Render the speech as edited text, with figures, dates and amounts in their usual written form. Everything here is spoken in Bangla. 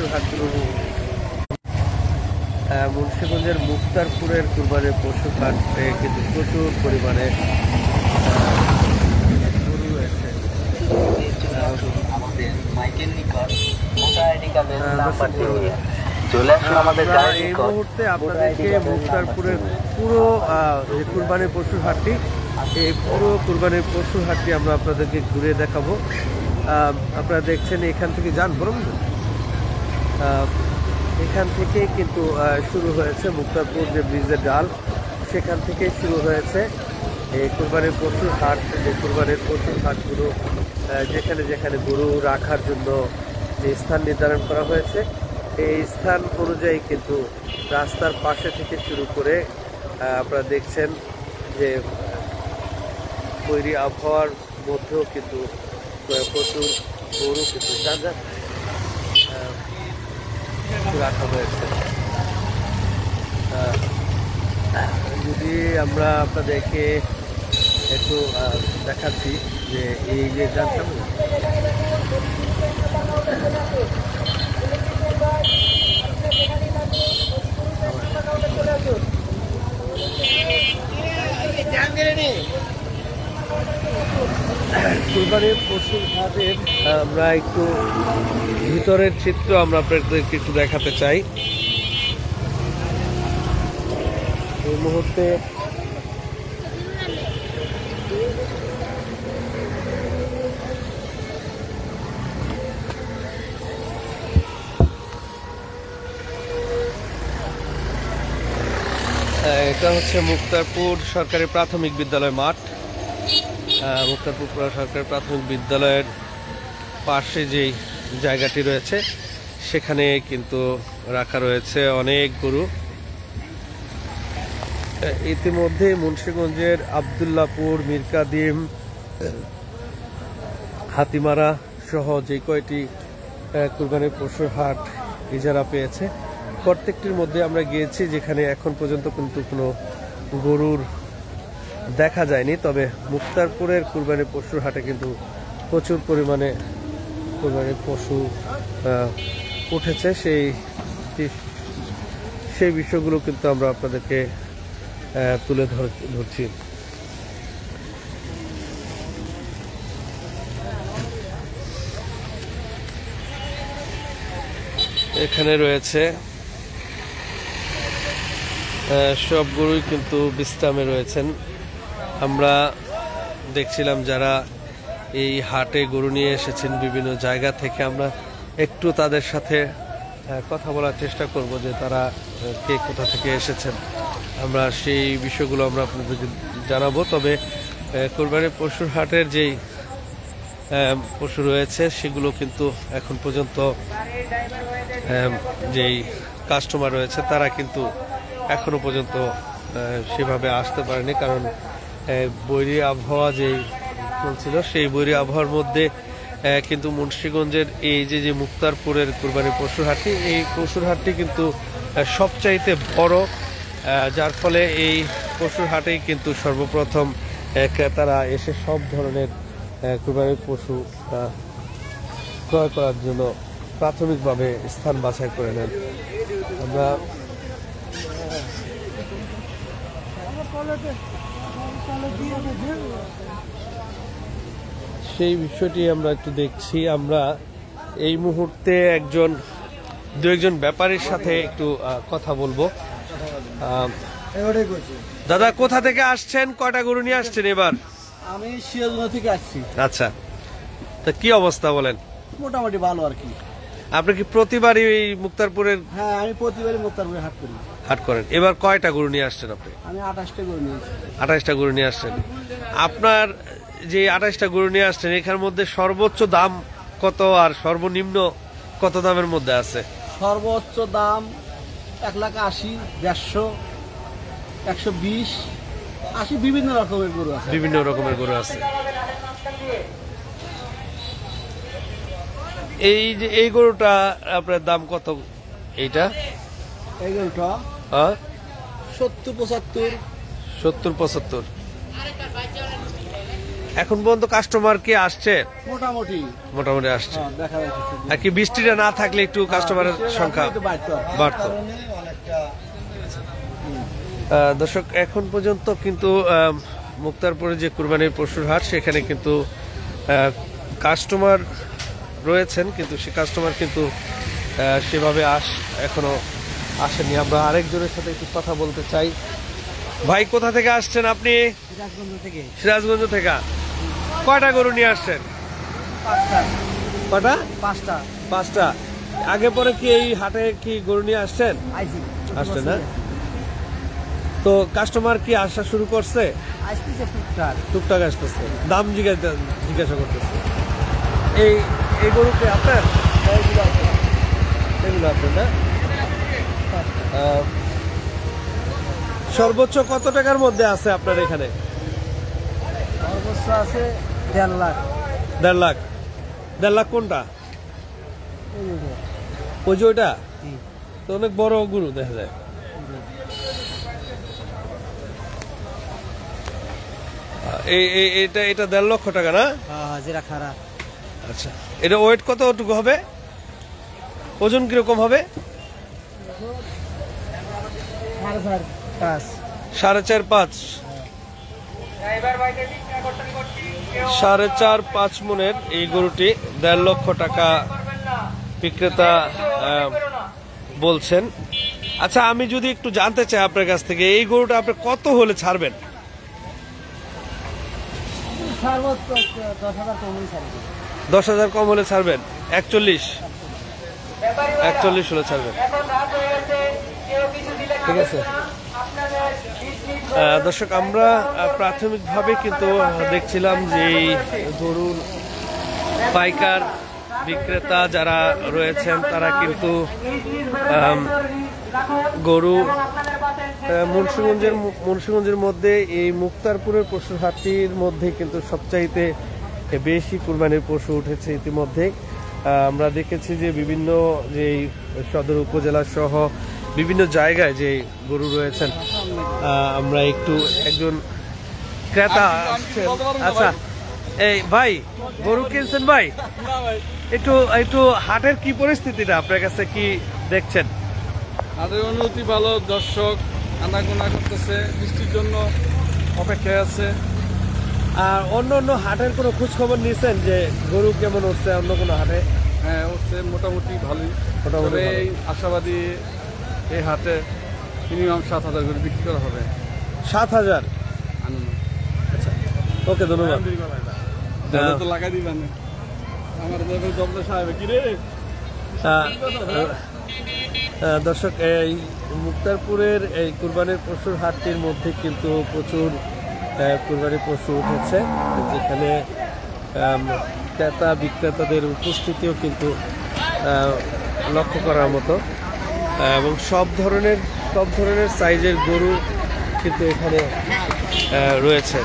পশুর হাটগুলো মুন্সিগঞ্জের মুক্তারপুরের কুরবানির পশুর হাটে কিন্তু প্রচুর পরিমাণে গরু রয়েছে। এই মুহূর্তে আপনাদেরকে মুক্তারপুরের পুরো যে কুরবানির পশুর হাটটি, এই পুরো কুরবানির পশুর হাটটি আমরা আপনাদেরকে ঘুরে দেখাবো। আপনারা দেখছেন এখান থেকে যান বরং এখান থেকে কিন্তু শুরু হয়েছে মুক্তারপুর যে ব্রিজের ডাল, সেখান থেকে শুরু হয়েছে এই কুরবানির পশুর হাট। যে কুরবানির পশুর হাটগুলো যেখানে যেখানে গরু রাখার জন্য যে স্থান নির্ধারণ করা হয়েছে, এই স্থান অনুযায়ী কিন্তু রাস্তার পাশে থেকে শুরু করে আপনারা দেখছেন যে তৈরি আবহাওয়ার মধ্যেও কিন্তু প্রচুর গরু কিন্তু রাখা হয়েছে। যদি আমরা আপনাদেরকে একটু দেখাচ্ছি যে এই যে জানতাম কুরবানির পশুর হাটের আমরা একটু ভিতরের চিত্র আমরা আপনাদেরকে একটু দেখাতে চাই। এই মুহূর্তে এটা হচ্ছে মুক্তারপুর সরকারি প্রাথমিক বিদ্যালয় মাঠ। মুক্তারপুর সরকারি প্রাথমিক বিদ্যালয়ের পাশে যেই জায়গাটি রয়েছে সেখানে কিন্তু রাখা রয়েছে অনেক গরু। ইতিমধ্যে মুন্সিগঞ্জের আবদুল্লাপুর, মিরকাদিম, হাতিমারা সহ যে কয়টি কুরবানির পশুর হাট ইজারা পেয়েছে, প্রত্যেকটির মধ্যে আমরা গিয়েছি যেখানে এখন পর্যন্ত কিন্তু কোনো গরুর দেখা যায়নি। তবে মুক্তারপুরের কুরবানির পশুর হাটে কিন্তু প্রচুর পরিমাণে কুরবানির পশু উঠেছে। সেই বিষয়গুলো কিন্তু আমরা আপনাদেরকে তুলে ধরছি। এখানে রয়েছে সব গরুই কিন্তু বিশ্রামে রয়েছেন। আমরা দেখছিলাম যারা এই হাটে গরু নিয়ে এসেছেন বিভিন্ন জায়গা থেকে, আমরা একটু তাদের সাথে কথা বলার চেষ্টা করব যে তারা কে কোথা থেকে এসেছেন। আমরা সেই বিষয়গুলো আমরা আপনাদেরকে জানাবো। তবে কুরবানির পশুর হাটের যেই পশু রয়েছে সেগুলো কিন্তু এখন পর্যন্ত যেই কাস্টমার রয়েছে তারা কিন্তু এখনো পর্যন্ত সেভাবে আসতে পারেনি, কারণ বৈরী আবহাওয়া যেই চলছিল সেই বৈরী আবহাওয়ার মধ্যে কিন্তু মুন্সিগঞ্জের এই যে মুক্তারপুরের কুরবানির পশুর হাটটি, এই পশুর হাটটি কিন্তু সবচাইতে বড়, যার ফলে এই পশুর হাটেই কিন্তু সর্বপ্রথম ক্রেতারা এসে সব ধরনের কুরবানির পশু ক্রয় করার জন্য প্রাথমিকভাবে স্থান বাছাই করে নেন। আমরা সেই বিষয়টি আমরা একটু দেখছি। আমরা এই মুহূর্তে দু একজন ব্যাপারীর সাথে একটু কথা বলবো। দাদা, কোথা থেকে আসছেন? কয়টা গরু নিয়ে আসছেন এবার? আমি শিয়ালদহ থেকে আসছি। আচ্ছা, তা কি অবস্থা বলেন? মোটামুটি ভালো আর কি। আপনি কি প্রতিবারই এই মুক্তারপুরের? হ্যাঁ, আমি প্রতিবারই মুক্তারপুরে হাট করি। এবার কয়টা গরু নিয়ে আসছেন আপনি? আমি 28টা গরু নিয়ে আসছি। 28টা গরু নিয়ে আসছেন। আপনার যে 28টা গরু নিয়ে আসছেন এখার মধ্যে সর্বোচ্চ দাম কত আর সর্বনিম্ন কত দামের মধ্যে আছে? সর্বোচ্চ দাম 1,80,000, 150, 120, 80, বিভিন্ন রকমের গরু আছে। এই গরুটা আপনার দাম কত? এইটা এই গরুটা 70-75। এখন পর্যন্ত কাস্টমার কি আসছে? মোটামুটি মোটামুটি আসছে। দেখা যাচ্ছে। আর কি বৃষ্টিটা না থাকলে একটু কাস্টমারের সংখ্যা বাড়তো। দর্শক, এখন পর্যন্ত কিন্তু মুক্তারপুরে যে কুরবানির পশুর হাট, সেখানে কিন্তু কাস্টমার রয়েছেন, কিন্তু সে কাস্টমার কিন্তু সেভাবে এখনো আসেনি। আমরা আরেকজনের সাথে একটু কথা বলতে চাই। ভাই, কোথা থেকে আসছেন আপনি? সিরাজগঞ্জ থেকে। কয়টা গরু নিয়ে আসছেন? কয়টা? পাঁচটা। আগে পরে কি এই হাটে কি গরু নিয়ে আসছেন? আসছেন না? তো কাস্টমার কি আসা শুরু করছে? টুকটাক আসতেছে, দাম জিজ্ঞাসা করতেছে। এই গরুকে আপনার? এগুলো আপনার না? সর্বোচ্চ কত টাকার মধ্যে আছে আপনার এখানে? সর্বোচ্চ আছে 1.5 লাখ। 1.5 লাখ? 1.5 লাখ কোনটা? ওই যে ওইটা তো অনেক বড় গরু দেখা যায়। এটা 1.5 লক্ষ টাকা না? যেটা খারাপ। আচ্ছা, এটা ওয়েট কতটুকু হবে? ওজন কিরকম হবে? 4.5 4.5 মনের এই গরুটি 1.5 লক্ষ টাকা বিক্রেতা বলছেন। আচ্ছা, আমি যদি একটু জানতে চাই আপনার কাছ থেকে, এই গরুটা আপনি কত হলে ছাড়বেন? 10,000 কম হলে ছাড়বেন? 41 হলে ছাড়বেন। ঠিক আছে দর্শক, আমরা প্রাথমিকভাবে কিন্তু দেখছিলাম যে গরুর পাইকার বিক্রেতা যারা রয়েছেন, তারা কিন্তু গরু মুন্সিগঞ্জের মধ্যে এই মুক্তারপুরের পশুর হাটটির মধ্যে কিন্তু সবচাইতে বেশি কুরবানির পশু উঠেছে ইতিমধ্যে। আমরা দেখেছি যে বিভিন্ন যে সদর উপজেলা সহ বিভিন্ন জায়গায় যে গরু রয়েছেন, আমরা একজন ক্রেতা আসছেন। আচ্ছা, এই ভাই, গরু কিনছেন ভাই? একটু হাটের কি পরিস্থিতিটা আপনার কাছে কি দেখছেন? হাটের অনুভূতি ভালো, দর্শক আনাগোনা করতেছে, বৃষ্টির জন্য অপেক্ষায় আছে। আর অন্য হাটের কোনো খোঁজ খবর নিয়েছেন যে গরু কেমন উঠছে অন্য কোনো হাটে? হ্যাঁ, উঠছে মোটামুটি ভালোই। তবে এই আশাবাদী এই হাটে মিনিমাম 7,000 করে বিক্রি করা হবে। 7,000? আচ্ছা, ওকে, ধন্যবাদ। তো লাগাই দিবেন আমার সাহেব কি রে। দর্শক, এই মুক্তারপুরের এই কুরবানির পশুর হাটটির মধ্যে কিন্তু প্রচুর কুরবানির পশু উঠেছে, যেখানে ক্রেতা বিক্রেতাদের উপস্থিতিও কিন্তু লক্ষ্য করার মতো, এবং সব ধরনের সাইজের গরু কিন্তু এখানে রয়েছে।